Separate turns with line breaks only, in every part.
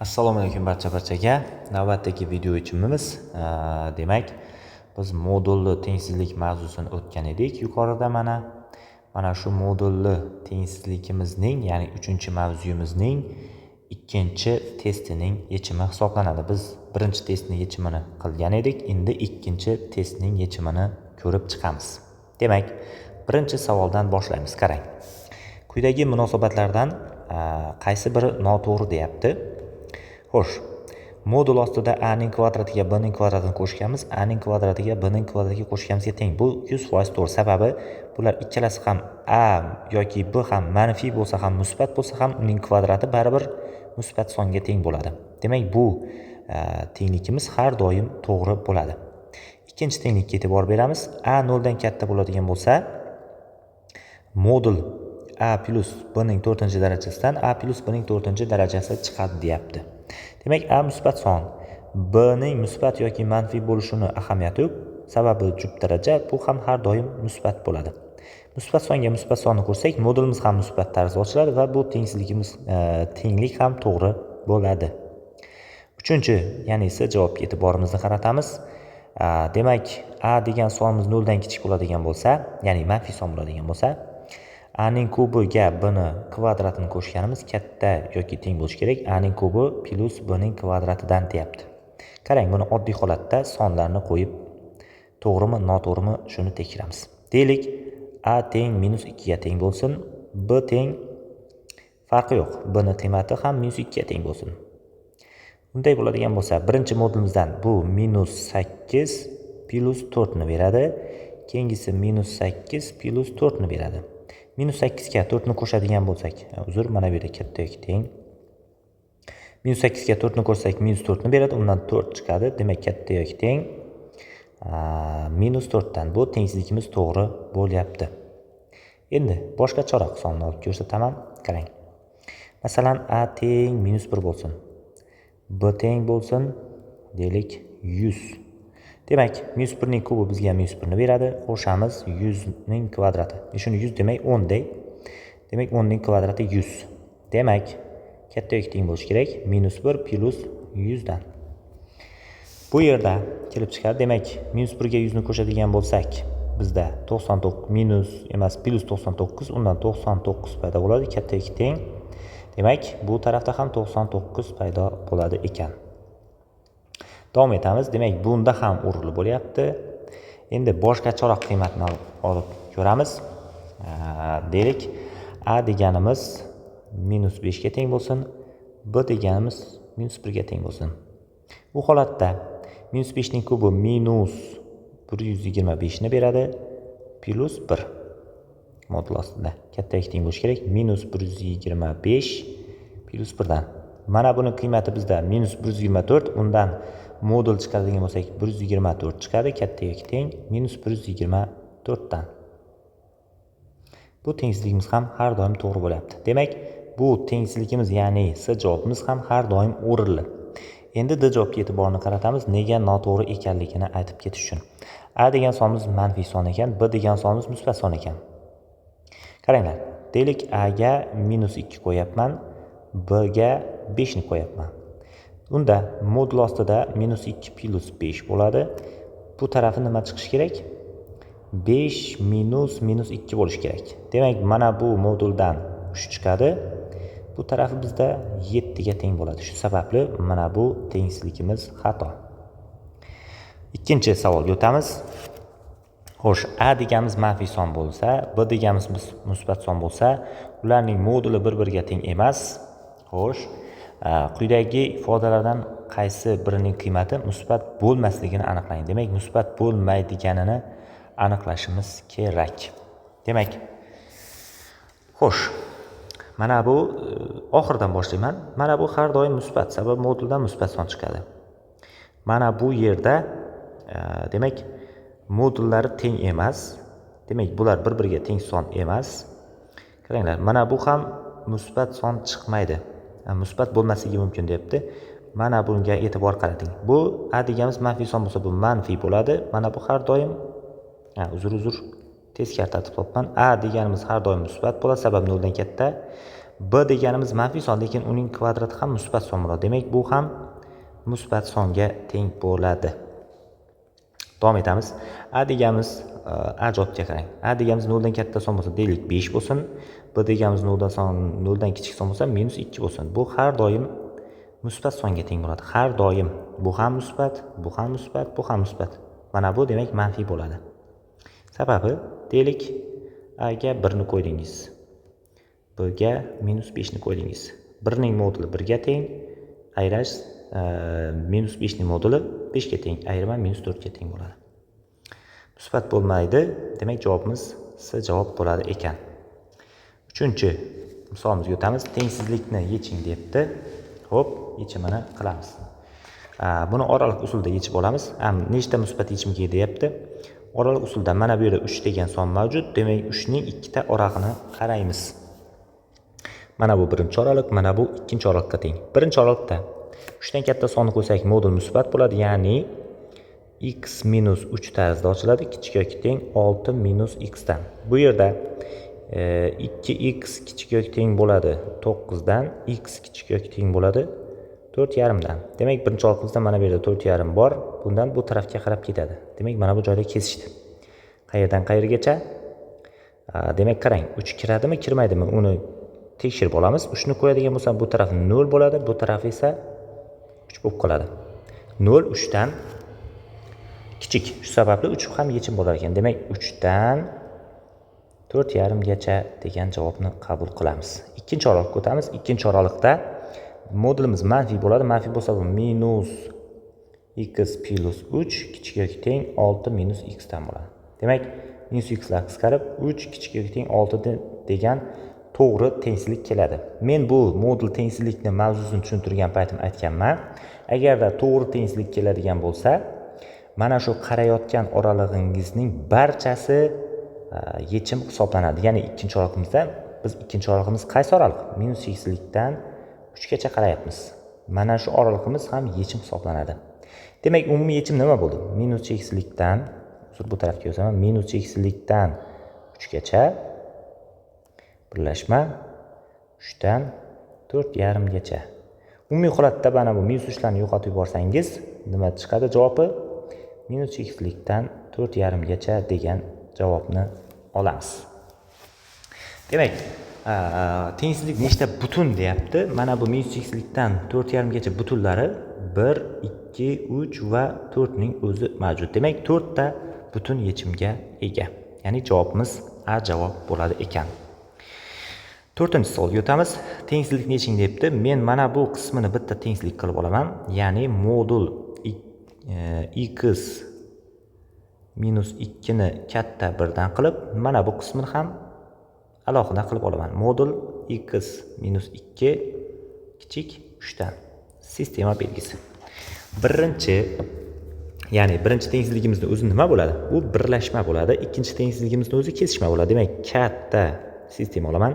Assalomu alaykum barchaga. Navbatdagi video yechimimiz demak biz modulli tengsizlik mavzusini o'tgan edik. Yuqorida mana shu modulli tengsizligimizning, ya'ni 3-mavzuyimizning ikkinchi testining yechimi hisoblanadi. Biz birinchi testni yechimini qilgan edik. Endi ikkinchi testning yechimini ko'rib chiqamiz. Demak, birinchi savoldan boshlaymiz. Qarang. Quyidagi munosabatlardan qaysi biri noto'g'ri deyapti? Xo'sh, modul ostida a ning kvadratiga b ning kvadratini qo'shganmiz, a ning kvadratiga b ning kvadratiga qo'shganimizga teng. Bu 100% to'g'ri. Sababi bular ikkalasi ham a yoki b ham manfiy bo'lsa ham, musbat bo'lsa ham uning kvadrati baribir musbat songa teng bo'ladi. Demak, bu tenglikimiz har doim to'g'ri bo'ladi. Ikkinchi tenglikka e'tibor beramiz. A 0 dan katta bo'ladigan bo'lsa, modul a plus b ning 4-darajasidan a plus b ning 4-darajasi chiqadi deyapti. Demak, a musbat son, b ning musbat yoki manfiy bo'lishini ahamiyati yo'q. Sababi juft daraja, bu ham har doim musbat bo'ladi. Musbat songa musbat sonni ko'rsak, modulimiz ham musbat tarzda ochiladi va bu tengsizligimiz tenglik ham to'g'ri bo'ladi. Uchinchi, ya'ni esa javobga e'tiborimizni qaratamiz. Demak, a degan sonimiz 0 dan kichik bo'ladigan bo'lsa, ya'ni manfiy son bo'ladigan bo'lsa, a ning kubiga b ning kvadratini qo'shganimiz katta yoki teng bo'lishi kerak. A ning kubi plus b ning kvadratidan deyapti. Qarang, buni oddiy holatda sonlarni qo'yib to'g'rimi, noto'g'rimi shuni tekshiramiz. Deylik, a teng -2 ga teng bo'lsin, b teng farqi yo'q. B ning qiymati ham -2 ga teng bo'lsin. Bunday bo'ladigan bo'lsa, birinchi modulimizdan bu -8 plus 4 ni beradi. Keyingisi -8 plus 4 ni beradi. -8 ga 4 ni qo'shadigan bo'lsak, uzr, mana bu yerda katta yoki teng. -8 ga 4 ni qo'shsak -4 ni beradi, undan 4 chiqadi. Demak, katta yoki teng. -4 dan bu tengsizligimiz to'g'ri bo'lyapti. Endi boshqacharoq sonni olib ko'rsataman. Qarang. Masalan, a teng -1 bo'lsin. B teng bo'lsin, deylik 100. Demak, -1 ning kubi bizga -1 ni beradi. Qo'shamiz 100 ning kvadrati. Shuni 100 demak 10 dey. Demak, 10 ning kvadrati 100. Demak, katta yoki teng bo'lishi kerak. -1 plus 100 dan. Bu yerda kelib chiqadi. Demak, -1 ga 100 ni qo'shadigan bo'lsak, bizda 99 minus emas, plus 99, undan 99 paydo bo'ladi, katta yoki teng. Demak, bu tarafda ham 99 paydo bo'ladi ekan. Davom etamiz. Demak, bunda ham o'rinli bo'lyapti. Endi boshqacharoq qiymatni olib ko'ramiz. Deylik, a deganimiz -5 ga teng bo'lsin, b deganimiz -1 ga teng bo'lsin. Bu holatda -5 ning kubi -125 ni beradi, plus 1 modul ostida katta yoki teng bo'lishi kerak. -125 plus 1 dan. Mana buning qiymati bizda -124, undan modul chiqaradigan bo'lsak 124 chiqadi, katta yoki teng -124 dan. Bu tengsizligimiz ham har doim to'g'ri bo'lyapti. Demak, bu tengsizligimiz, ya'ni S javobimiz ham har doim o'rinli. Endi D javobga e'tiborni qaratamiz, nega noto'g'ri ekanligini aytib ketish uchun. A degan sonimiz manfiy son ekan, B degan sonimiz musbat son ekan. Qaranglar. Deylik, A ga -2 qo'yapman, B ga 5 ni qo'yapman. Unda modul ostida -2 plus 5 bo'ladi. Bu tarafi nima chiqishi kerak? 5 minus -2 bo'lishi kerak. Demak, mana bu moduldan 3 chiqadi. Bu tarafi bizda 7 ga teng bo'ladi. Shu sababli mana bu tengsizligimiz xato. Ikkinchi savolga o'tamiz. Xo'sh, a deganimiz manfiy son bo'lsa, b deganimiz musbat son bo'lsa, ularning moduli bir-biriga teng emas. Xo'sh, quyidagi ifodalardan qaysi birining qiymati musbat bo'lmasligini aniqlang. Demak, musbat bo'lmaydiganini aniqlashimiz kerak. Demak, xo'sh, mana bu oxirdan boshlayman. Mana bu har doim musbat, sababi moduldan musbat son chiqadi. Mana bu yerda demak, modullari teng emas. Demak, bular bir-biriga teng son emas. Qaranglar, mana bu ham musbat son chiqmaydi. Musbat bo'lmasligi mumkin deyapti. Mana bunga e'tibor qarating. Bu a deganimiz manfiy son bo'lsa, bu manfiy bo'ladi. Mana bu har doim uzr, teskari tartib topman. A deganimiz har doim musbat bo'ladi, sababi 0 dan katta. b deganimiz manfiy son, lekin uning kvadrati ham musbat son bo'ladi. Demak, bu ham musbat songa teng bo'ladi. Davom etamiz. A deganimiz a javobiga qarang. A deganimiz 0 dan katta son bo'lsa, deylik 5 bo'lsin. B deganimiz 0 dan kichik son bo'lsa, -2 bo'lsin. Bu har doim musbat songa teng bo'ladi. Har doim bu ham musbat, bu ham musbat, bu ham musbat. Mana bu demak manfiy bo'ladi. Sababi, deylik a ga 1 ni qo'ydingiz. B ga -5 ni qo'ydingiz. 1 ning moduli 1 ga teng, ayrash -5 ning moduli 5 ga teng, ayrima -4 ga teng bo'ladi. Musbat bo'lmaydi. Demak, javobimiz C javob bo'lar ekan. 3-chi misolimizga o'tamiz. Tengsizlikni yeching debdi. Xo'p, yechimini qilamiz. Buni oraliq usulda yechib olamiz. Nechta musbat yechimga deyapti? Oraliq usulda mana bu yerda 3 degan son mavjud. Demak, 3 ning ikkita oraliqini qaraymiz. Mana bu birinchi oraliq, mana bu ikkinchi oraliqqa teng. Birinchi oraliqda 3 dan katta sonni qo'ysak, modul musbat bo'ladi, ya'ni x minus 3 tarzda ochiladi, kichik yoki teng 6 minus x dan. Bu yerda 2x kichik yoki teng bo'ladi 9 dan, x kichik yoki teng bo'ladi 4,5 dan. Demak, birinchi oraliqimizda mana bu yerda 4,5 bor, bundan bu tarafga qarab ketadi. Demak, mana bu joyda kesishdi. Qayerdan qayergacha? Demak, qarang, 3 kiradimi, kirmaydimi? Uni tekshirib olamiz. 3 ni qo'yadigan bo'lsam, bu taraf 0 bo'ladi, bu taraf esa 3 bo'lib qoladi. 0 3 dan kichik. Shu sababli 3 ham yechim bo'lar ekan. Demak, 3 dan 4,5 gacha degan javobni qabul qilamiz. Ikkinchi oraliqqa o'tamiz. Ikkinchi oraliqda modulimiz manfiy bo'ladi. Manfiy bo'lsa, bu minus x plus 3 kichik yoki teng 6 minus x dan bo'ladi. Demak, minus x lar qisqarib 3 kichik yoki teng 6 degan to'g'ri tengsizlik keladi. Men bu modul tengsizlikni mavzusini tushuntirgan paytim aytganman. Agarda to'g'ri tengsizlik keladigan bo'lsa, mana shu qarayotgan oralig'ingizning barchasi yechim hisoblanadi. Ya'ni ikkinchi oralig'imizda biz ikkinchi oralig'imiz qaysi oraliq? Minus xlikdan 3 gacha qarayapmiz. Mana shu oralig'imiz ham yechim hisoblanadi. Demak, umumiy yechim nima bo'ldi? Minus xlikdan, bu tarafga yozaman, minus xlikdan 3 gacha birlashma 3 dan 4,5 gacha. Umumiy holatda mana bu minus 3 larni yo'qotib yuborsangiz, nima chiqadi javobi? Minus xlikdan 4,5 gacha degan javobni olamiz. Demak, tengsizlik nechta butun deyapti? Mana bu minus xlikdan 4,5 gacha butunlari 1, 2, 3 va 4 ning o'zi mavjud. Demak, 4 ta butun yechimga ega. Ya'ni javobimiz A javob bo'lar ekan. 4-chi savolga o'tamiz. Tengsizlikni yeching debdi. Men mana bu qismini bitta tengsizlik qilib olaman. Ya'ni modul x minus 2 ni katta 1 dan qilib, mana bu qismini ham alohida qilib olaman. Modul x minus 2 kichik 3 dan. Sistema belgisi. Birinchi tengsizligimizning o'zi nima bo'ladi? Bu birlashma bo'ladi. Ikkinchi tengsizligimizning o'zi kesishma bo'ladi. Demak, katta sistema olaman.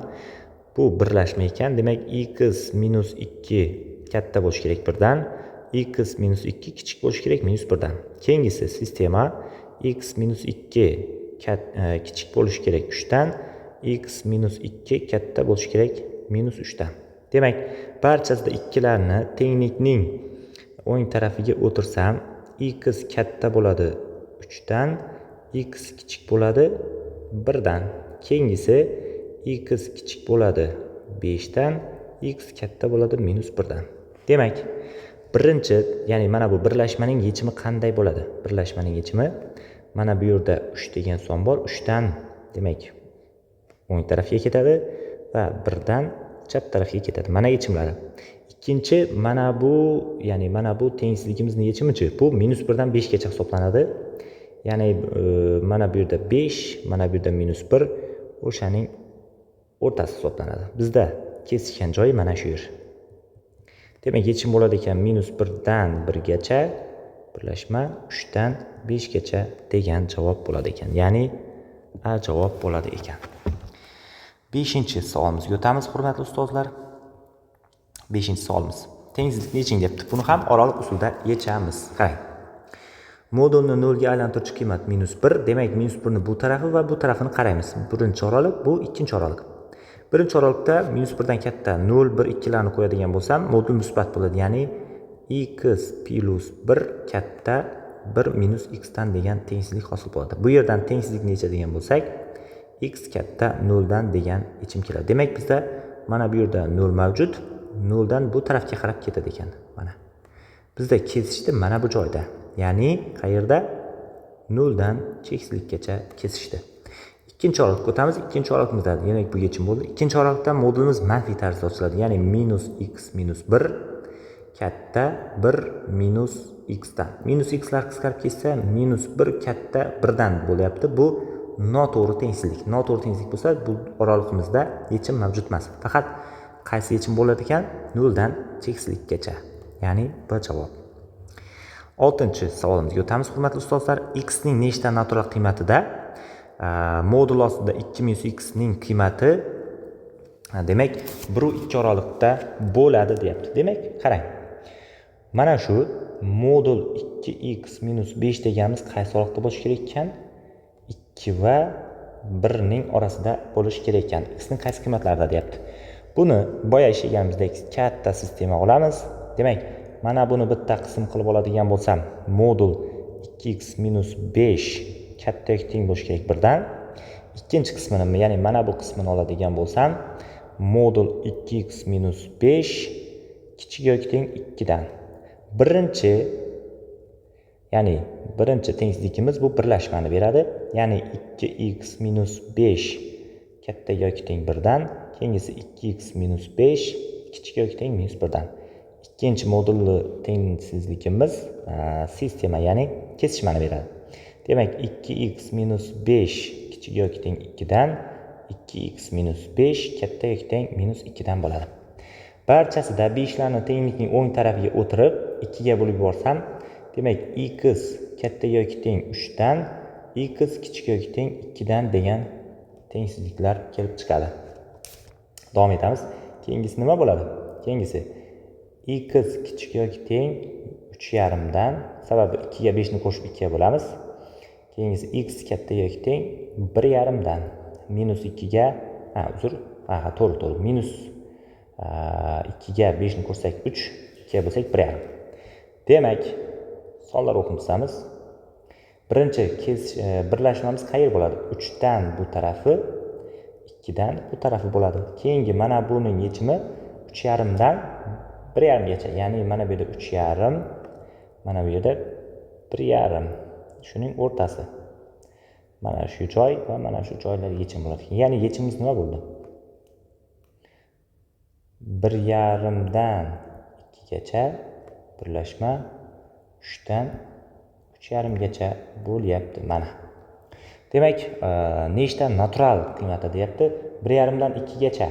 Bu birlashma ekan. Demak, x minus 2 katta bo'lishi kerak 1 dan, x minus 2 kichik bo'lishi kerak -1 dan. Keyingisi sistema x minus 2 kichik bo'lishi kerak 3 dan, x minus 2 katta bo'lishi kerak -3 dan. Demak, barchasida ikkilarni tenglikning o'ng tarafiga o'tirsam, x katta bo'ladi 3 dan, x kichik bo'ladi 1 dan. Keyingisi x kichik bo'ladi 5 dan, x katta bo'ladi -1 dan. Demak, birinchi, ya'ni mana bu birlashmaning yechimi qanday bo'ladi? Birlashmaning yechimi mana bu yerda 3 degan son bor. 3 dan demak o'ng tarafga ketadi va 1 dan chap tarafga ketadi. Mana yechimlari. Ikkinchi, mana bu tengsizligimizning yechimichi. Bu -1 dan 5 gacha hisoblanadi. Ya'ni mana bu yerda 5, mana bu yerda -1, o'shaning o'rtasi hisoblanadi. Bizda kesishgan joyi mana shu yer. Demak, yechim bo'ladi ekan -1 dan 1 gacha birlashma 3 dan 5 gacha degan javob bo'ladi ekan. Ya'ni A javob bo'ladi ekan. 5-chi savolimizga o'tamiz, hurmatli ustozlar. 5-chi savolimiz. Tengsizlikni yeching debdi. Buni ham oraliq usulda yechamiz. Qarang. Modulni 0 ga aylantiruvchi qiymat -1. Demak, -1 ni bu tarafi va bu tarafini qaraymiz. Birinchi oraliq, bu ikkinchi oraliq. Birinchi oralikda -1 dan katta 0, 1, 2 larni qo'yadigan bo'lsam, modul musbat bo'ladi. Ya'ni x plus 1 katta 1 minus x dan degan tengsizlik hosil bo'ladi. Bu yerdan tengsizlik necha degan bo'lsak, x katta 0 dan degan yechim keladi. Demak, bizda mana bu yerda 0 mavjud. 0 dan bu tarafga qarab ketadi ekan. Mana. Bizda kesishdi mana bu joyda. Ya'ni qayerda? 0 dan cheksizlikkacha kesishdi. Ikkinchi oralikka o'tamiz. Ikkinchi oraligimizda demak bu yechim bo'ldi. Ikkinchi oralikda modulimiz manfiy tarzda ochiladi. Ya'ni minus x minus 1 katta 1 minus x dan. Minus x lar qisqarib ketsa, minus 1 katta 1 dan bo'lyapti. Bu noto'g'ri tengsizlik. Noto'g'ri tengsizlik bo'lsa, bu oraligimizda yechim mavjud emas. Faqat qaysi yechim bo'lar ekan? 0 dan cheksizlikkacha. Ya'ni B javob. 6-savolimizga o'tamiz, hurmatli ustozlar. X ning nechta natural qiymatida modul ostida 2 minus x ning qiymati demak 1 u 2 oralikda bo'ladi deyapti. Demak, qarang. Mana shu modul 2x minus 5 deganimiz qaysi oralikda bo'lishi kerak ekan? 2 va 1 ning orasida bo'lishi kerak ekan. X ning qaysi qiymatlarida deyapti. Buni boya ishlaganimizdek katta sistema olamiz. Demak, mana buni bitta qism qilib oladigan bo'lsam, modul 2x minus 5 katta yoki teng bo'lishi kerak 1 dan. Ikkinchi qismini, ya'ni mana bu qismini oladigan bo'lsam, modul 2x minus 5 kichik yoki teng 2 dan. Birinchi tengsizligimiz bu birlashmani beradi. Ya'ni 2x minus 5 katta yoki teng 1 dan, keyingisi 2x minus 5 kichik yoki teng minus 1 dan. Ikkinchi modulli tengsizligimiz sistema, ya'ni kesishmani beradi. Demak, 2x minus 5 kichik yoki teng 2 dan, 2x minus 5 katta yoki teng minus 2 dan bo'ladi. Barchasida 5 larni tenglikning o'ng tarafiga o'tirib 2 ga bo'lib yuborsam, demak, x katta yoki teng 3 dan, x kichik yoki teng 2 dan degan tengsizliklar kelib chiqadi. Davom etamiz. Keyingisi nima bo'ladi? Keyingisi x kichik yoki teng 3,5 dan, sababi 2 ga 5 ni qo'shib 2 ga bo'lamiz. Keyingisi x katta yoki teng 1,5 dan, minus 2 ga, to'g'ri, minus 2 ga 5 ni qo'shsak 3, 2 ga bo'lsak 1,5. Demak, sonlar o'qimsamiz. Birinchi birlashmamiz qayer bo'ladi? 3 dan bu tarafi, 2 dan bu tarafi bo'ladi. Keyingi mana buning yechimi 3,5 dan 1,5 gacha. Ya'ni mana bu yerda 3,5, mana bu yerda 1,5. Shuning o'rtasi. Mana shu joy va mana shu joylar yechim bo'ladi. Ya'ni yechimimiz nima bo'ldi? 1,5 dan 2 gacha birlashma 3 dan 3,5 gacha bo'lyapti mana. Demak, nechta natural qiymati deyapti? 1,5 dan 2 gacha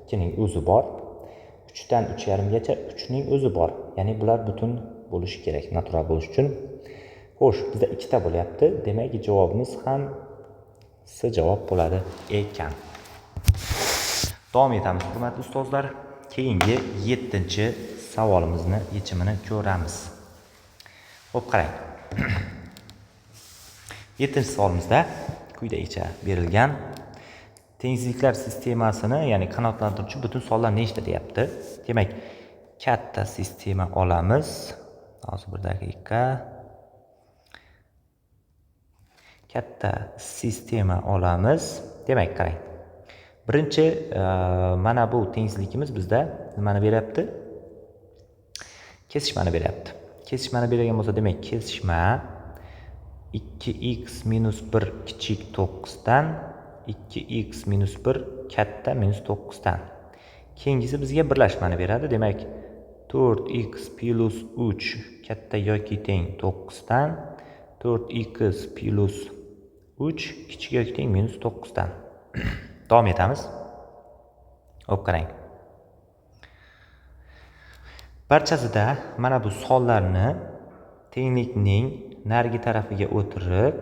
2 ning o'zi bor. 3 dan 3,5 gacha 3 ning o'zi bor. Ya'ni bular butun bo'lishi kerak natural bo'lish uchun. Xo'sh, bizda ikkita bo'lyapti. Demak, javobimiz ham C javob bo'ladi ekan. Davom etamiz, hurmatli ustozlar. Keyingi 7-savolimizni yechimini ko'ramiz. Xo'p, qarang. 7-savolimizda quyidagicha berilgan tengsizliklar sistemasini, ya'ni qanoatlantiruvchi butun sonlar nechta deyapti. Demak, katta sistema olamiz. Hozir bir daqiqa. Katta sistema olamiz. Demak, qarang. Birinchi mana bu tengsizligimiz bizda nimani beryapti? Kesishmani beryapti. Kesishmani bergan bo'lsa, demak, kesishma 2x minus 1 kichik 9 dan, 2x minus 1 katta minus 9 dan. Keyingisi bizga birlashmani beradi. Demak, 4x plus 3 katta yoki teng 9 dan, 4x plus 3 kichik yoki teng minus 9 dan. Davom etamiz. Xo'p, qarang. Barchasida mana bu sonlarni tenglikning narigi tarafiga o'tirib,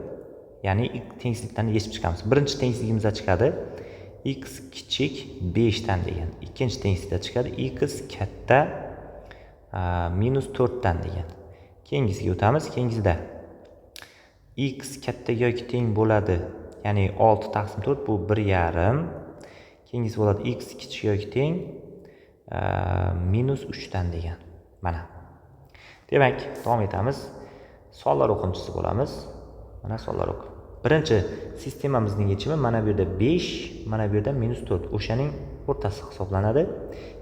ya'ni tengsizliklarni yechib chiqamiz. Birinchi tengsizligimizda chiqadi x kichik 5 dan degan. Ikkinchi tengsizlikda chiqadi x katta minus 4 dan degan. Keyingisiga o'tamiz. Keyingisida x katta yoki teng bo'ladi. Ya'ni 6 taqsim 4 bu 1,5. Keyingisi bo'ladi x kichik yoki teng minus 3 dan degan. Mana. Demak, davom etamiz. Sonlar o'qimchisi bo'lamiz. Mana sonlar o'qi. Birinchi sistemamizning yechimi mana bu yerda 5, mana bu yerda minus 4. O'shaning o'rtasi hisoblanadi.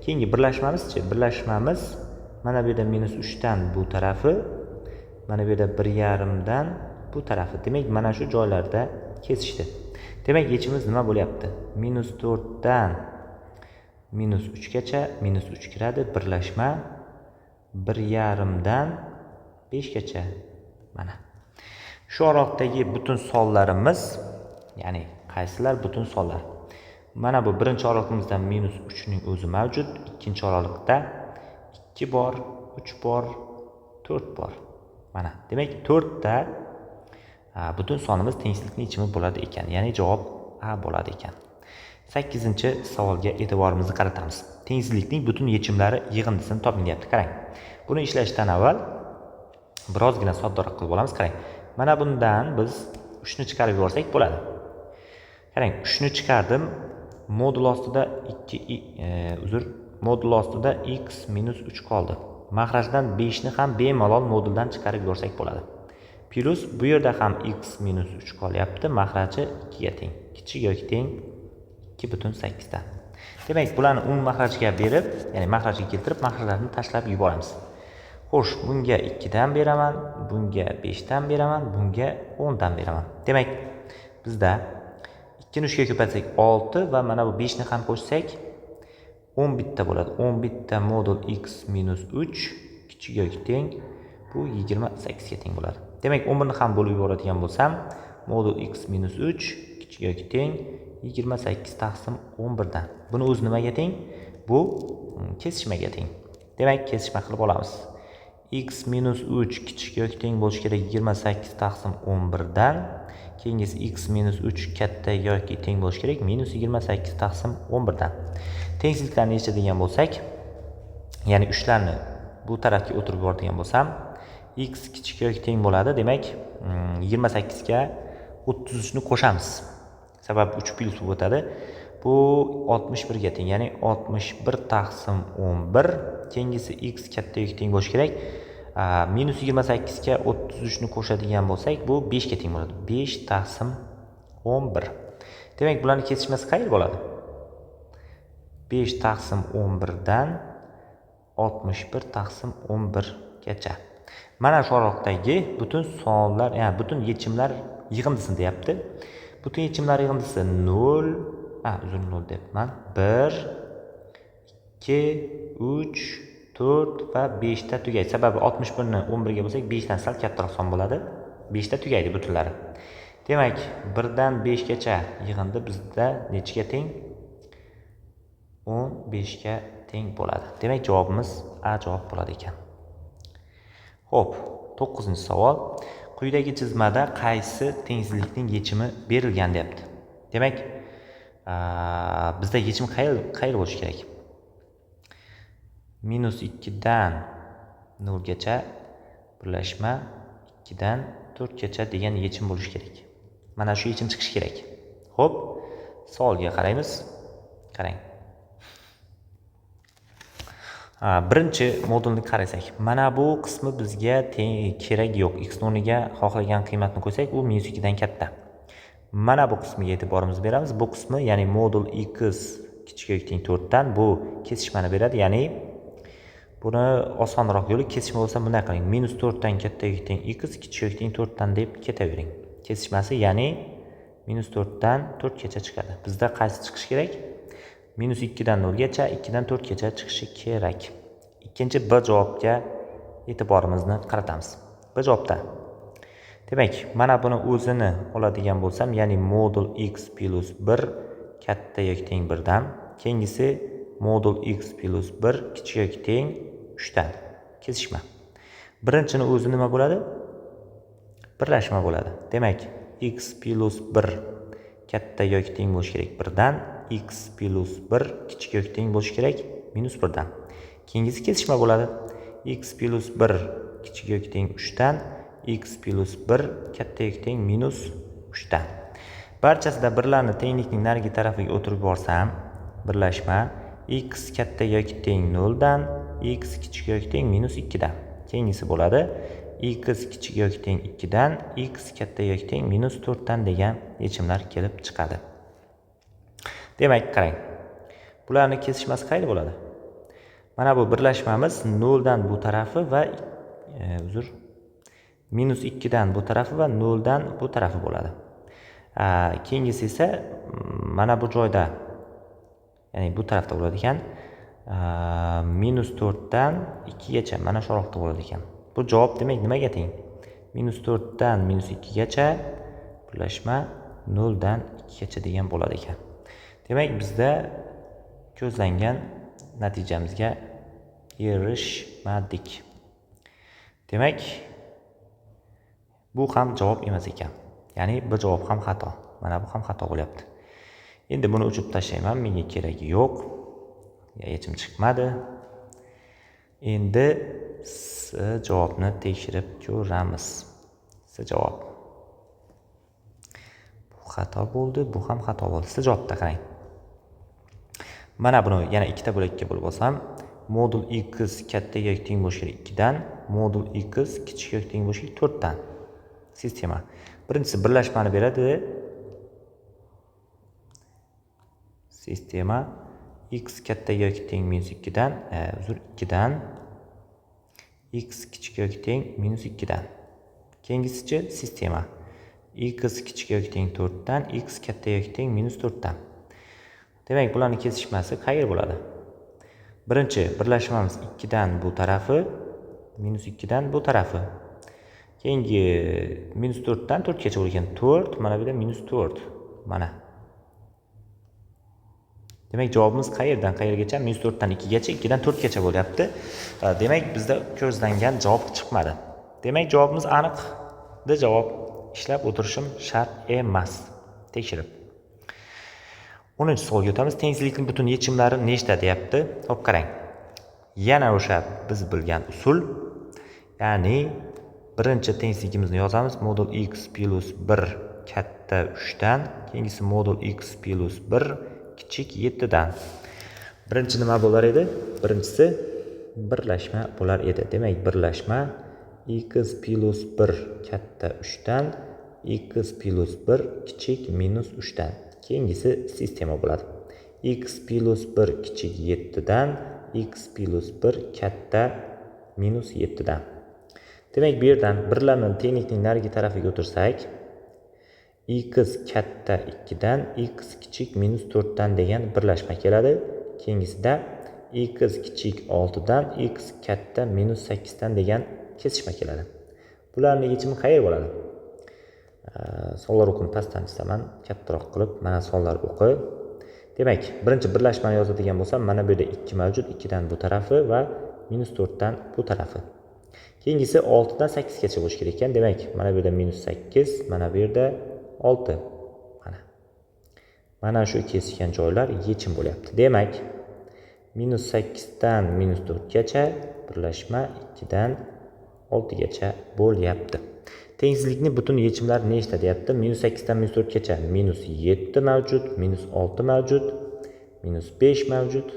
Keyingi birlashmamiz-chi? Birlashmamiz mana bu yerda minus 3 dan bu tarafi, mana bu yerda 1,5 dan bu tarafi. Demak, mana shu joylarda kesishdi. Demak, yechimimiz nima bo'lyapti? Minus 4 dan minus 3 gacha minus 3 kiradi. Birlashma 1,5 dan 5 gacha. Mana. Shu oraliqdagi butun sonlarimiz, ya'ni qaysilar butun sonlar? Mana bu birinchi oraliqimizda minus 3 ning o'zi mavjud. Ikkinchi oraliqda 2 bor, 3 bor, 4 bor. Mana. Demak, 4 ta butun sonimiz tengsizlikning yechimi bo'ladi ekan. Ya'ni javob A bo'ladi ekan. 8-savolga e'tiborimizni qaratamiz. Tengsizlikning butun yechimlari yig'indisini toping deyapti. Qarang. Buni ishlashdan avval birozgina soddaroq qilib olamiz. Qarang. Mana bundan biz 3 ni chiqarib yuborsak bo'ladi. Qarang, 3 ni chiqardim. Modul ostida modul ostida x minus 3 qoldi. Mahrajdan 5 ni ham bemalol moduldan chiqarib yuborsak bo'ladi. Plus bu yerda ham x minus 3 qolyapti. Mahraji 2 ga teng. Kichik yoki teng 2,8 dan. Demak, bularni umum mahrajga berib, ya'ni mahrajga keltirib, mahrajlarni tashlab yuboramiz. Xo'sh, bunga 2 dan beraman, bunga 5 dan beraman, bunga 10 dan beraman. Demak, bizda 2 ni 3 ga ko'paytsak 6 va mana bu 5 ni ham qo'shsak 10 bitta bo'ladi. 10 bitta modul x minus 3 kichik yoki teng bu 28 ga teng bo'ladi. Demak, 11 ni ham bo'lib yuboradigan bo'lsam, modul x minus 3 kichik yoki teng 28 taqsim 11 dan. Buni o'zi nimaga teng? Bu kesishmaga teng. Demak, kesishma qilib olamiz. X minus 3 kichik yoki teng bo'lishi kerak 28 taqsim 11 dan. Keyingisi x minus 3 katta yoki teng bo'lishi kerak minus 28 taqsim 11 dan. Tengsizliklarni yechadigan bo'lsak, ya'ni 3 larni bu tarafga o'tirib yuboradigan bo'lsam, x kichik yoki teng bo'ladi. Demak, 28 ga 33 ni qo'shamiz. Sababi 3 plus bo'lib o'tadi. Bu 61 ga teng, ya'ni 61 taqsim 11. Keyingisi x katta yoki teng bo'lishi kerak. Minus 28 ga 33 ni qo'shadigan bo'lsak, bu 5 ga teng bo'ladi. 5 taqsim 11. Demak, bularning kesishmasi qayerda bo'ladi? 5 taqsim 11 dan 61 taqsim 11 gacha. Mana shu oraliqdagi butun sonlar, ya'ni butun yechimlar yig'indisini deyapti. Butun yechimlar yig'indisi 0, uzun 0 debman. 1, 2, 3, 4 va 5 ta tugaydi. Sababi 61 ni 11 ga bo'lsak 5 dan sal kattaroq son bo'ladi. 5 ta tugaydi butunlari. Demak, 1 dan 5 gacha yig'indi bizda nechiga teng? 15 ga teng bo'ladi. Demak, javobimiz A javob bo'ladi ekan. Xo'p, 9-savol. Quyidagi chizmada qaysi tengsizlikning yechimi berilgan deyapti. Demak, bizda yechim qayerda bo'lishi kerak? Minus 2 dan 0 gacha birlashma 2 dan 4 gacha degan yechim bo'lishi kerak. Mana shu yechim chiqishi kerak. Xo'p, savolga qaraymiz. Qarang. Birinchi modulni qarasak, mana bu qismi bizga kerak yo'q. X o'rniga xohlagan qiymatni qo'ysak, u minus 2 dan katta. Mana bu qismiga e'tiborimizni beramiz. Bu qismi, ya'ni modul x kichik yoki teng 4 dan bu kesishmani beradi. Ya'ni buni osonroq yo'li kesishma bo'lsa bunday qiling. Minus 4 dan katta yoki teng x kichik yoki teng 4 dan deb ketavering. Kesishmasi, ya'ni minus 4 dan 4 gacha chiqadi. Bizda qaysi chiqishi kerak? Minus 2 dan 0 gacha, 2 dan 4 gacha chiqishi kerak. Ikkinchi B javobga e'tiborimizni qaratamiz. B javobda. Demak, mana buni o'zini oladigan bo'lsam, ya'ni modul x plus 1 katta yoki teng 1 dan, keyingisi modul x plus 1 kichik yoki teng 3 dan. Kesishma. Birinchini o'zi nima bo'ladi? Birlashma bo'ladi. Demak, x plus 1 katta yoki teng bo'lishi kerak 1 dan, x plus 1 kichik yoki teng bo'lishi kerak minus 1 dan. Keyingisi kesishma bo'ladi. X plus 1 kichik yoki teng 3 dan, x plus 1 katta yoki teng minus 3 dan. Barchasida birlarni tenglikning narigi tarafiga o'tirib borsam, birlashma x katta yoki teng 0 dan x kichik yoki teng -2 dan. Keyingisi bo'ladi x kichik yoki teng 2 dan x katta yoki teng -4 dan degan yechimlar kelib chiqadi. Demak, qarang. Bularni kesishmasi qayerda bo'ladi? Mana bu birlashmamiz 0 dan bu tarafi va -2 dan bu tarafi va 0 dan bu tarafi bo'ladi. Keyingisi esa mana bu joyda, ya'ni bu tarafda bo'ladi ekan. -4 dan 2 gacha mana shu oraliqda bo'ladi ekan. Bu javob demak nimaga teng? -4 dan -2 gacha birlashma 0 dan 2 gacha degan bo'ladi ekan. Demak, bizda ko'zlangan natijamizga erishmadik. Demak, bu ham javob emas ekan. Ya'ni bu javob ham xato. Mana bu ham xato bo'lyapti. Endi buni o'chirib tashlayman, menga keragi yo'q. Yechim chiqmadi. Endi javobni tekshirib ko'ramiz. Javob. Bu xato bo'ldi, bu ham xato bo'ldi. Javobda qarang. Mana buni yana ikkita bo'lakka bo'lib olsam, modul x katta yoki teng bo'lishi kerak 2 dan, modul x kichik yoki teng bo'lishi 4 dan. Sistema. Birinchisi birlashmani beradi. Sistema x katta yoki teng -2 dan, 2 dan x kichik yoki teng -2 dan. Keyingisichi sistema x kichik yoki teng 4 dan, x katta yoki teng -4 dan. Demak, bularning kesishmasi qayer bo'ladi? Birinchi birlashmamiz 2 dan bu tarafi, -2 dan bu tarafi. Keyingi -4 dan 4 gacha bo'lgan 4, mana bu yerda -4. Mana. Demak, javobimiz qayerdan qayergacha? -4 dan 2 gacha, 2 dan 4 gacha bo'lyapti. Demak, bizda ko'zlangan javob chiqmadi. Demak, javobimiz aniq. Javob ishlab o'tirishim shart emas. Tekshirib. 10-savolga o'tamiz. Tengsizlikning butun yechimlari nechta deyapti? Xo'p, qarang. Yana o'sha biz bilgan usul, ya'ni birinchi tengsizligimizni yozamiz. Modul x plus 1 katta 3 dan, keyingisi modul x plus 1 kichik 7 dan. Birinchi nima bo'lar edi? Birinchisi birlashma bo'lar edi. Demak, birlashma x plus 1 katta 3 dan, x plus 1 kichik -3 dan. Keyingisi sistema bo'ladi. X plus 1 kichik 7 dan, x plus 1 katta -7 dan. Demak, bu yerdan birlamani tenglikning narigi tarafiga o'tirsak, x katta 2 dan, x kichik -4 dan degan birlashma keladi. Keyingisida x kichik 6 dan, x katta -8 dan degan kesishma keladi. Bularning yechimi qayer bo'ladi? Sonlar o'qini pastdan chizaman, kattaroq qilib, mana sonlar o'qi. Demak, birinchi birlashmani yozadigan bo'lsam, mana bu yerda 2 mavjud, 2 dan bu tarafi va -4 dan bu tarafi. Keyingisi 6 dan 8 gacha bo'lishi kerak ekan. Demak, mana bu yerda -8, mana bu yerda 6. Mana shu kesishgan joylar yechim bo'lyapti. Demak, -8 dan -4 gacha birlashma 2 dan 6 gacha bo'lyapti. Tengsizlikning butun yechimlari nechta deyapti? -8 dan -4 gacha -7 mavjud, -6 mavjud, -5 mavjud,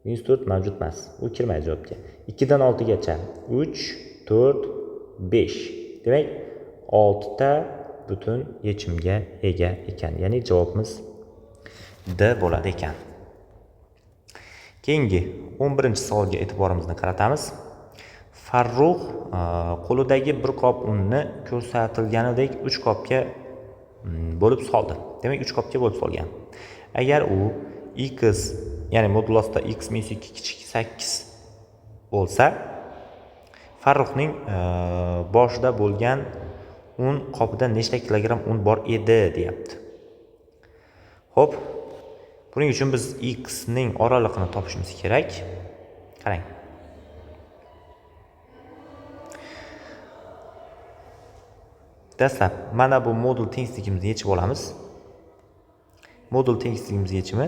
-4 mavjud emas. U kirmaydi javobga. 2 dan 6 gacha 3, 4, 5. Demak, 6 ta butun yechimga ega ekan. Ya'ni javobimiz D bo'ladi ekan. Keyingi 11-savolga e'tiborimizni qaratamiz. Farruh qo'lidagi bir qop unni ko'rsatilganidek 3 qopga bo'lib soldi. Demak, 3 qopga bo'lib solgan. Agar u x, ya'ni modulosda x - 2 kichik 8 bo'lsa, Farruhning boshida bo'lgan un qopida nechta kilogramm un bor edi deyapti. Xo'p, buning uchun biz x ning oralig'ini topishimiz kerak. Qarang. Dastlab mana bu modul tengsizligimizni yechib olamiz. Modul tengsizligimiz yechimi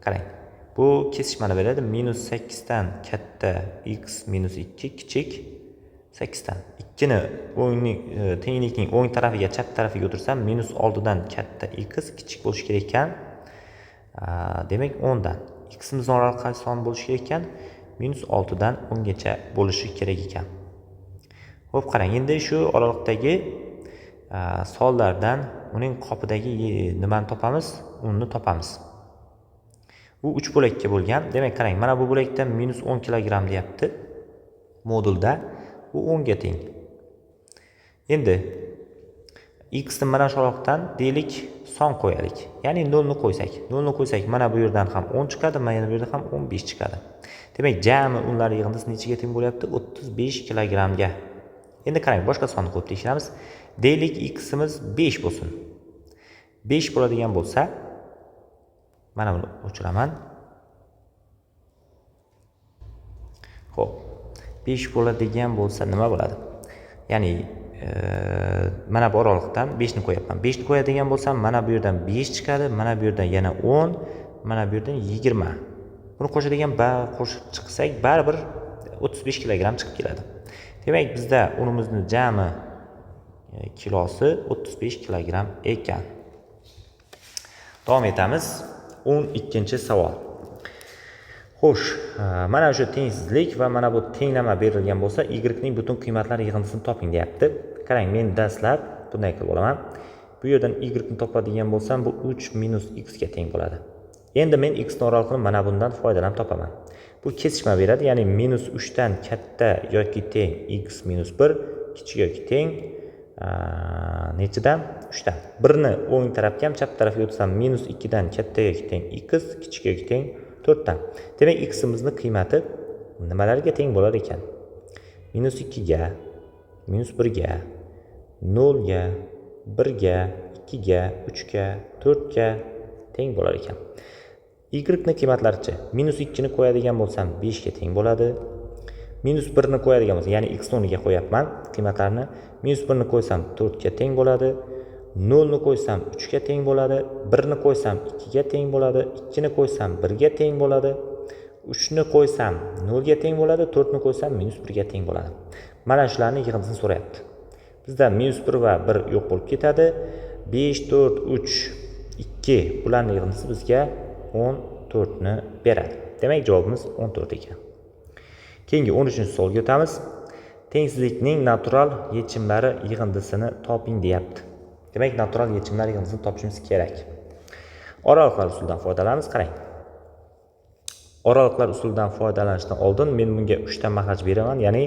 qarang. Bu kesishmani beradi. -8 dan katta x - 2 kichik 8 dan. 2 ni tenglikning o'ng tarafiga, chap tarafiga o'tirsam, -6 dan katta x kichik bo'lishi kerak ekan. Demak 10 dan x'imizning oraliq qaysi son bo'lishi kerak ekan? -6 dan 10 gacha bo'lishi kerak ekan. Xo'p, qarang, endi shu oraliqdagi sonlardan uning qopidagi nimani topamiz? Unni topamiz. Bu 3 bo'lakka bo'lgan. Demak, qarang, mana bu bo'lakda -10 kg deyapti. Modulda bu 10 ga teng. Endi x ni mana shu oraliqdan deylik son qo'yaylik. Ya'ni 0 ni qo'ysak. 0 ni qo'ysak, mana bu yerdan ham 10 chiqadi, mana bu yerdan ham 15 chiqadi. Demak, jami unlar yig'indisi nechaga teng bo'lyapti? 35 kg ga. Endi qarang, boshqa sonni qo'yib tekshiramiz. Deylik x'imiz 5 bo'lsin. 5 bo'ladigan bo'lsa, mana buni o'chiraman. Xo'p, 5 bo'ladigan bo'lsa nima bo'ladi? Ya'ni mana bu oraliqdan 5 ni qo'yapman. 5 ni qo'yadigan bo'lsam, mana bu yerdan 5 chiqadi, mana bu yerdan yana 10, mana bu yerdan 20. Buni qo'shadigan qo'shib chiqsak, baribir 35 kg chiqib keladi. Demak, bizda unimizni jami kilosi 35 kg ekan. Davom etamiz. 12-savol. Xo'sh, mana shu tengsizlik va mana bu tenglama berilgan bo'lsa, y ning butun qiymatlari yig'indisini toping deyapti. Qarang, men dastlab bunday qilib olaman. Bu yerdan y ni topadigan bo'lsam, bu 3 - x ga teng bo'ladi. Endi men x ning oralig'ini mana bundan foydalanib topaman. Bu kesishma beradi, ya'ni -3 dan katta yoki teng x - 1, kichik yoki teng nechidan? 3 dan. 1 ni o'ng tarafga ham chap tarafga o'tsam, -2 dan katta yoki teng x, kichik yoki teng 4 dan. Demak, x'imizning qiymati nimalarga teng bo'lar ekan? -2 ga, -1 ga, 0 ga, 1 ga, 2 ga, 3 ga, 4 ga teng bo'lar ekan. Y ning qiymatlarichi? -2 ni qo'yadigan bo'lsam 5 ga teng bo'ladi. -1 ni qo'yadigan bo'lsam, ya'ni x o'rniga qo'yapman qiymatlarni. -1 ni qo'ysam 4 ga teng bo'ladi. 0 ni qo'ysam 3 ga teng bo'ladi. 1 ni qo'ysam 2 ga teng bo'ladi. 2 ni qo'ysam 1 ga teng bo'ladi. 3 ni qo'ysam 0 ga teng bo'ladi. 4 ni qo'ysam -1 ga teng bo'ladi. Mana shularning yig'indisini so'rayapti. Bizda -1 va 1 yo'q bo'lib ketadi. 5, 4, 3, 2 bularning yig'indisi bizga 14 ni beradi. Demak, javobimiz 14 ekan. Keyingi 13-savolga o'tamiz. Tengsizlikning natural yechimlari yig'indisini toping deyapti. Demak, natural yechimlar yig'indisini topishimiz kerak. Oraliqlar usulidan foydalanamiz. Qarang. Oraliqlar usulidan foydalanishdan oldin men bunga 3 ta mahraj beraman, ya'ni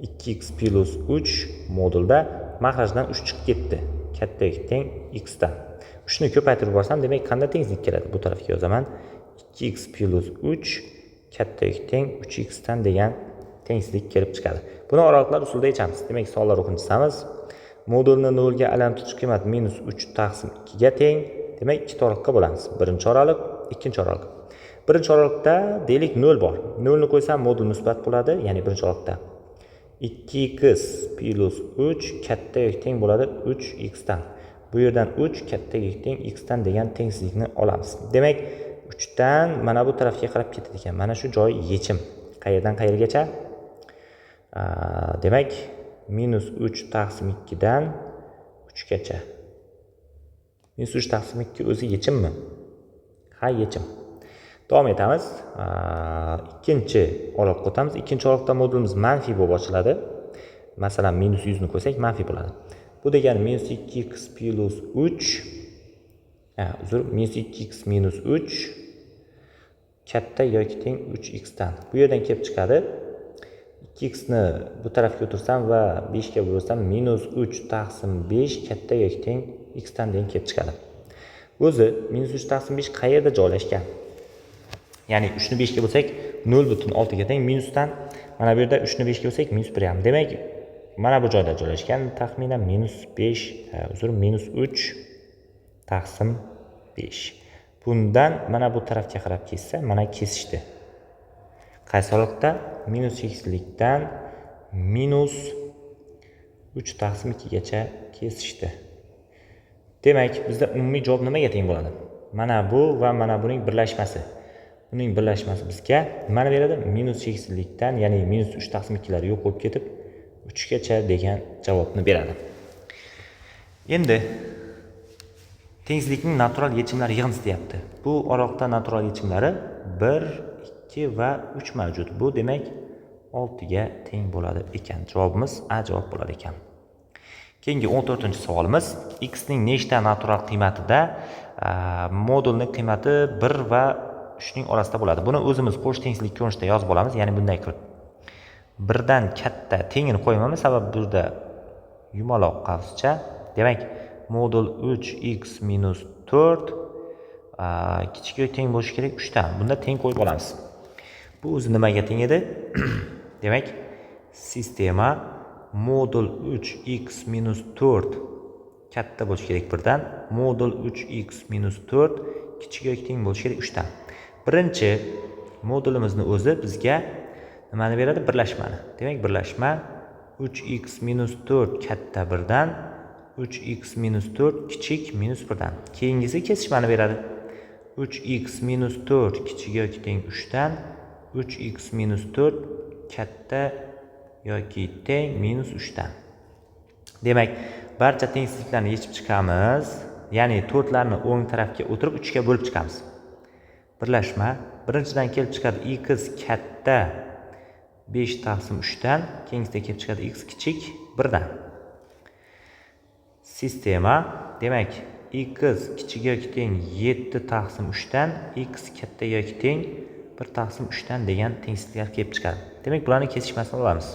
2x + 3 modulda mahrajdan 3 chiqib ketdi. Katta yoki teng x dan. 3 ni ko'paytirib yuborsam, demak, qanday tengsizlik keladi? Bu tarafga yozaman. 2x + 3 katta yoki teng 3x dan degan tengsizlik kelib chiqadi. Buni oraliqlar usulida yechamiz. Demak, savollar o'qib chiqamiz. Modulni 0 ga aylantiruvchi qiymat -3 taqsim 2 ga teng. Demak, ikkita oraliqqa bo'lamiz. Birinchi oraliq, ikkinchi oraliq. Birinchi oraliqda deylik 0 bor. 0 ni qo'ysam modul musbat bo'ladi, ya'ni birinchi oraliqda 2x + 3 katta yoki teng bo'ladi 3x dan. Bu yerdan 3 katta yoki teng x dan degan tengsizlikni olamiz. Demak, 3 dan mana bu tarafga qarab ketadi ekan. Mana shu joy yechim. Qayerdan qayergacha? Demak, -3 taqsim 2 dan 3 gacha. -3 taqsim 2 o'zi yechimmi? Ha, yechim. Davom etamiz. Ikkinchi oraliqqa o'tamiz. Ikkinchi oraliqda modulimiz manfiy bo'lib ochiladi. Masalan, -100 ni qo'ysak manfiy bo'ladi. Bu degani -2x + 3 -2x - 3 katta yoki teng 3x dan. Bu yerdan kelib chiqadi. 2x ni bu tarafga o'tirsam va 5 ga bo'lsam -3 taqsim 5 katta yoki teng x dan degan kelib chiqadi. O'zi -3 taqsim 5 qayerda joylashgan? Ya'ni 3 ni 5 ga bo'lsak 0,6 ga teng, minusdan mana bu yerda 3 ni 5 ga bo'lsak -1 ham. Demak, mana bu joyda joylashgan. Taxminan -3 taqsim 5. Bundan mana bu tarafga qarab kessa, mana kesishdi. Qaysi oraliqda? -x'likdan -3 taqsim 2 gacha kesishdi. Demak, bizda umumiy javob nimaga teng bo'ladi? Mana bu va mana buning birlashmasi. Uning birlashmasi bizga nimani beradi? -x'likdan, ya'ni -3 taqsim 2 lar yo'q bo'lib ketib 3 gacha degan javobni beradi. Endi Tengsizlikning natural yechimlari yig'indisi deyapti. Bu oraliqda natural yechimlari 1, 2 va 3 mavjud. Bu demak 6 ga teng bo'ladi ekan. Javobimiz A javob bo'lar ekan. Keyingi 14-savolimiz x ning nechta natural qiymatida modulning qiymati 1 va 3 ning orasida bo'ladi. Buni o'zimiz qo'sh tengsizlik ko'rinishida yozib olamiz, ya'ni bunday qilib. 1 dan katta tengini qo'ymaymiz, sababi bu yerda yumaloq qavscha. Demak, modul 3x minus 4 kichikga teng bo'lishi kerak 3 dan. Bunda teng qo'yib olamiz. Bu o'zi nimaga teng edi? Demak, sistema modul 3x minus 4 katta bo'lishi kerak 1 dan, modul 3x minus 4 kichikga teng bo'lishi kerak 3 dan. Birinchi modulimizni o'zi bizga nimani beradi? Birlashmani. Demak, birlashma 3x minus 4 katta 1 dan, 3x minus 4 kichik minus 1 dan. Keyingisi kesishmani beradi. 3x minus 4 kichik yoki teng 3 dan, 3x minus 4 katta yoki teng minus 3 dan. Demak, barcha tengsizliklarni yechib chiqamiz. Ya'ni 4 larni o'ng tarafga o'tirib 3 ga bo'lib chiqamiz. Birlashma birinchidan kelib chiqadi x katta 5 taqsim 3 dan, keyingisida kelib chiqadi x kichik 1 dan. Sistema demak x kichik yoki teng 7 taqsim 3 dan, x katta yoki teng 1 taqsim 3 dan degan tengsizliklar kelib chiqadi. Demak, bularni kesishmasini olamiz.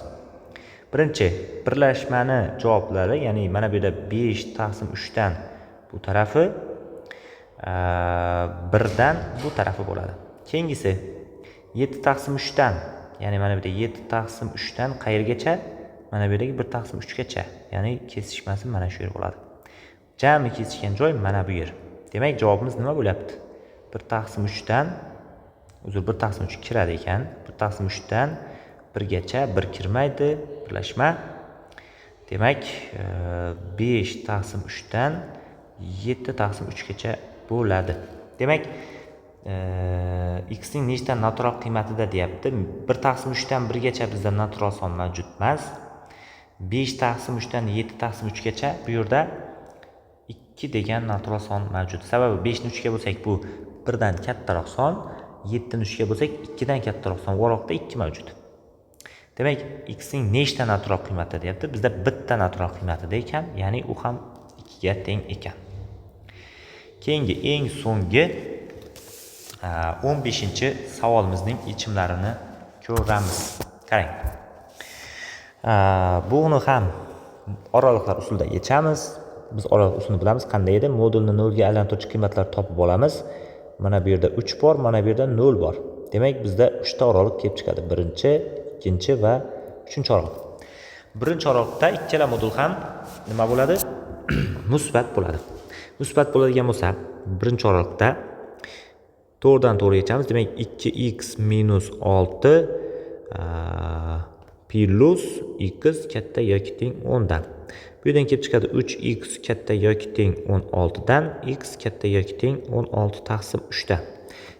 Birinchi birlashmani javoblari, ya'ni mana bu yerda 5 taqsim 3 dan bu tarafi 1 dan bu tarafi bo'ladi. Keyingisi 7 taqsim 3 dan, ya'ni mana bu yerda 7 taqsim 3 dan qayergacha? Mana bu yerdagi 1 taqsim 3 gacha. Ya'ni kesishmasi mana shu yer bo'ladi. Jami kesishgan joy mana bu yer. Demak, javobimiz nima bo'lyapti? 1 taqsim 3 dan 1 taqsim 3 kiradi ekan. 1 taqsim 3 dan 1 gacha 1 kirmaydi, birlashma. Demak, 5 taqsim 3 dan 7 taqsim 3 gacha bo'ladi. Demak, x ning nechta natural qiymatida deyapti. 1 taqsim 3 dan 1 gacha bizda natural son mavjud emas. 5 taqsim 3 dan 7 taqsim 3 gacha bu yerda 2 degan natural son mavjud. Sababi 5 ni 3 ga bo'lsak bu 1 dan kattaroq son, 7 ni 3 ga bo'lsak 2 dan kattaroq son. Oraliqda 2 mavjud. Demak, x ning nechta natural qiymatida deyapti? Bizda bitta natural qiymatida ekan, ya'ni u ham 2 ga teng ekan. Keyingi eng so'nggi 15-savolimizning yechimlarini ko'ramiz. Qarang. Buni ham oraliqlar usulida yechamiz. Biz oraliq usulini bilamiz, qanday edi? Modulni 0 ga aylantiruvchi qiymatlarni topib olamiz. Mana bu yerda 3 bor, mana bu yerda 0 bor. Demak, bizda 3 ta oraliq kelib chiqadi. Birinchi, ikkinchi va uchinchi oraliq. Birinchi oraliqda ikkala modul ham nima bo'ladi? Musbat bo'ladi. Musbat bo'ladigan bo'lsa, birinchi oraliqda to'g'ridan to'g'ri yechamiz. Demak, 2x minus 6 plus x katta yoki teng 10 dan. Bu yerdan kelib chiqadi 3x katta yoki teng 16 dan, x katta yoki teng 16 taqsim 3 dan.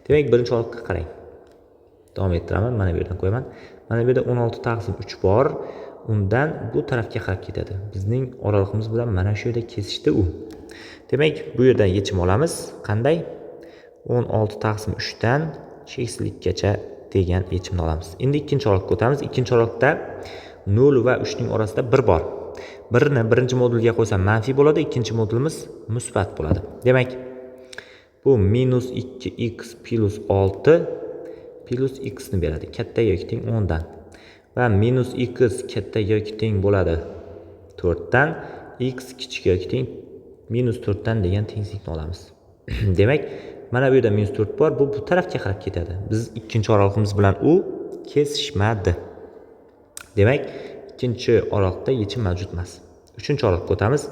Demak, birinchi oraliqqa qarang. Davom ettiraman, mana bu yerdan qo'yaman. Mana bu yerda 16 taqsim 3 bor. Undan bu tarafga qarab ketadi. Bizning oraliqimiz bilan mana shu yerda kesishdi u. Demak, bu yerdan yechim olamiz. Qanday? 16 taqsim 3 dan cheksizlikgacha degan yechimni olamiz. Endi ikkinchi oraliqqa o'tamiz. Ikkinchi oraliqda 0 va 3 ning orasida 1 bor. 1 ni birinchi modulga qo'ysam manfiy bo'ladi, ikkinchi modulimiz musbat bo'ladi. Demak, bu minus 2x plus 6 plus x ni beradi. Katta yoki teng 10 dan. Va minus x katta yoki teng bo'ladi 4 dan, x kichik yoki teng minus 4 dan degan tengsizlikni olamiz. Demak, mana bu yerda minus 4 bor, bu tarafga qarab ketadi. Biz ikkinchi oraliqimiz bilan u kesishmadi. Demak, ikkinchi oraliqda yechim mavjud emas. Uchinchi oraliqqa o'tamiz.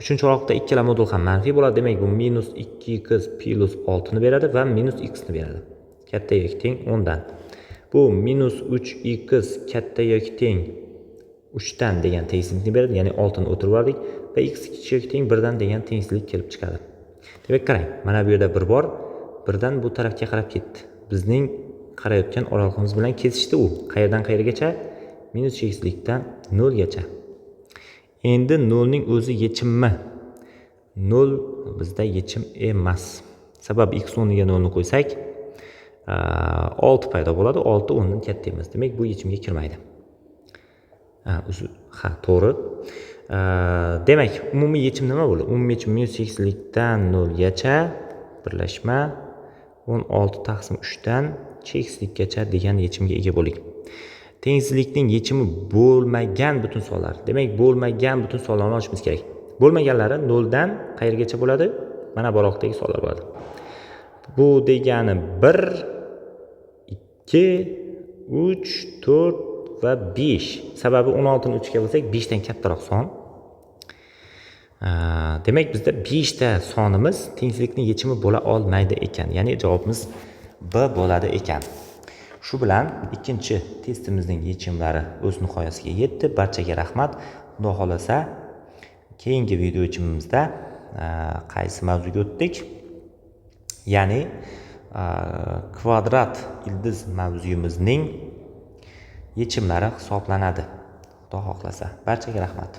Uchinchi oraliqda ikkala modul ham manfiy bo'ladi. Demak, bu minus 2x plus 6 ni beradi va minus x ni beradi. Katta yoki teng 10 dan. Bu minus 3x katta yoki teng 3 dan degan tengsizlikni beradi. Ya'ni 6 ni o'tirib oldik va x kichik yoki teng 1 dan degan tengsizlik kelib chiqadi. Demak, qarang. Mana bu yerda 1 bor. 1 dan bu tarafga qarab ketdi. Bizning qarayotgan oraliqimiz bilan kesishdi u. Qayerdan qayergacha? Minus cheksizlikdan 0 gacha. Endi 0 ning o'zi yechimmi? 0 bizda yechim emas. Sababi x o'rniga 0 ni qo'ysak 6 paydo bo'ladi. 6 10 dan katta emas. Demak, bu yechimga kirmaydi. Ha, to'g'ri. Demak, umumiy yechim nima bo'ladi? Umumiy yechim -x likdan 0 gacha birlashma 16 taqsim 3 dan x likgacha degan yechimga ega bo'ling. Tengsizlikning yechimi bo'lmagan butun sonlar. Demak, bo'lmagan butun sonlarni olishimiz kerak. Bo'lmaganlari 0 dan qayergacha bo'ladi? Mana buroqdagi sonlar bo'ladi. Bu degani 1, 2, 3, 4 va 5. Sababi 16 ni 3 ga bo'lsak 5 dan kattaroq son. Demak, bizda 5 ta sonimiz tengsizlikning yechimi bo'la olmaydi ekan. Ya'ni javobimiz B bo'ladi ekan. Shu bilan ikkinchi testimizning yechimlari o'z nihoyasiga yetdi. Barchaga rahmat. Xudo xolasa keyingi video yechimimizda qaysi mavzuga o'tdik? Ya'ni kvadrat ildiz mavzuyimizning yechimlari hisoblanadi. Xudo xohlasa. Barchaga rahmat.